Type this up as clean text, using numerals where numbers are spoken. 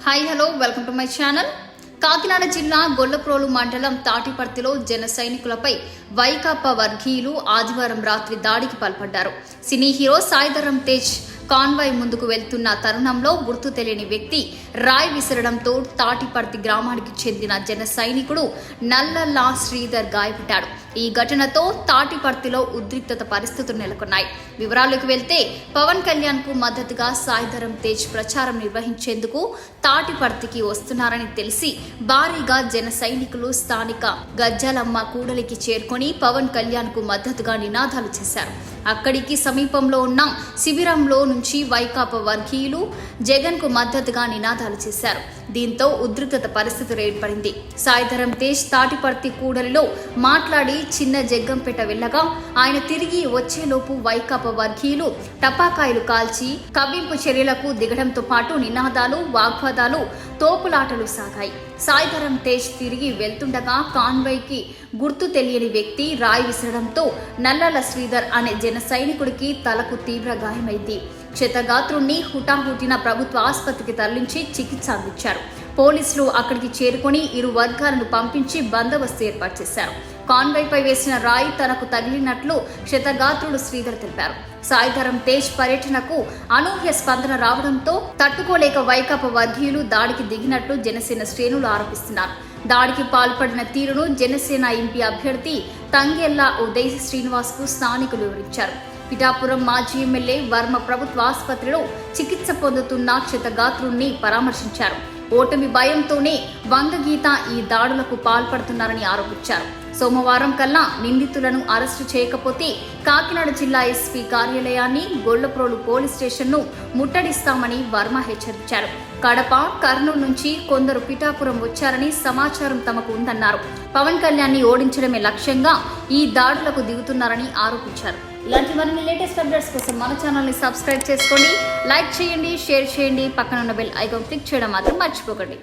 Hi hello welcome to my channel. Kakinada జిల్లా గొల్లప్రోలు మండలం తాటిపర్తిలో జన సైనికులపై వైకాపా వర్గీయులు ఆదివారం రాత్రి దాడికి పాల్పడ్డారు. Cine hero Sai Dharam Tej convoy ముందుకు వెళ్తున్న తరుణంలో గుర్తు తెలియని వ్యక్తి రాయ్ విసరడంతో తాటిపర్తి గ్రామానికి చెందిన జన సైనికుడు నల్లల్లా శ్రీధర్ గాయపడ్డాడు. ఈ ఘటనతో తాటిపర్తిలో ఉద్రిక్తత పరిస్థితులు నెలకొన్నాయి. వివరాలకు వెళ్తే పవన్ కళ్యాణ్ కు మద్దతుగా సాయిధరం తేజ్ ప్రచారం నిర్వహించేందుకు తాటిపర్తికి వస్తున్నారని తెలిసి భారీగా జన సైనికులు స్థానిక గజ్జలమ్మ కూడలికి చేరుకొని పవన్ కళ్యాణ్ కు మద్దతుగా నినాదాలు చేశారు. అక్కడికి సమీపంలో ఉన్న శిబిరంలో నుంచి వైకాపా వర్గీయులు జగన్ కు మద్దతుగా నినాదాలు చేశారు. దీంతో ఉద్రిక్తత పరిస్థితి ఏర్పడింది. సాయిధరం తేజ్ తాటిపర్తి కూడలిలో మాట్లాడి చిన్న జగ్గంపేట వెళ్లగా ఆయన తిరిగి వచ్చేలోపు వైకాపా వర్గీయులు టపాకాయలు కాల్చి కవ్వింపు చర్యలకు దిగడంతో పాటు నినాదాలు, వాగ్వాదాలు, తోపులాటలు సాగాయి. సాయిధరం తేజ్ తిరిగి వెళ్తుండగా కాన్వాయ్కి గుర్తు తెలియని వ్యక్తి రాయి విసరడంతో నల్లల శ్రీధర్ అనే జన సైనికుడికి తలకు తీవ్ర గాయమైంది. క్షతగాత్రుణ్ణి హుటాహుటిన ప్రభుత్వ ఆసుపత్రికి తరలించి చికిత్స అందించారు. పోలీసులు అక్కడికి చేరుకుని ఇరు వర్గాలను పంపించి బందోబస్తు ఏర్పాటు చేశారు. కాన్వాయ్పై వేసిన రాయి తనకు తగిలినట్లు క్షతగాత్రుడు శ్రీధర్ తెలిపారు. సాయిధరం తేజ్ పర్యటనకు అనూహ్య స్పందన రావడంతో తట్టుకోలేక వైకాపా వర్గీయులు దాడికి దిగినట్లు జనసేన శ్రేణులు ఆరోపిస్తున్నారు. దాడికి పాల్పడిన తీరును జనసేన ఎంపీ అభ్యర్థి తంగెల్లా ఉదయ్ శ్రీనివాస్ కు స్థానికులు వివరించారు. పిఠాపురం మాజీ ఎమ్మెల్యే వర్మ ప్రభుత్వ ఆసుపత్రిలో చికిత్స పొందుతున్న క్షతగాత్రుణ్ణి పరామర్శించారు. ఓటమి భయంతోనే వంగగీత ఈ దాడులకు పాల్పడుతున్నారని ఆరోపించారు. సోమవారం కల్లా నిందితులను అరెస్టు చేయకపోతే కాకినాడ జిల్లా ఎస్పీ కార్యాలయాన్ని, గొల్లప్రోలు పోలీస్ స్టేషన్ను ముట్టడిస్తామని వర్మ హెచ్చరించారు. కడప, కర్నూలు నుంచి కొందరు పిఠాపురం వచ్చారని సమాచారం తమకు ఉందన్నారు. పవన్ కళ్యాణ్ ని ఓడించడమే లక్ష్యంగా ఈ దాడులకు దిగుతున్నారని ఆరోపించారు. ఇలాంటి మరిన్ని లేటెస్ట్ అప్డేట్స్ కోసం మన ఛానల్ ని సబ్స్క్రైబ్ చేసుకోండి, లైక్ చేయండి, షేర్ చేయండి, పక్కన ఉన్న బెల్ ఐకాన్ క్లిక్ చేయడం మాత్రం మర్చిపోకండి.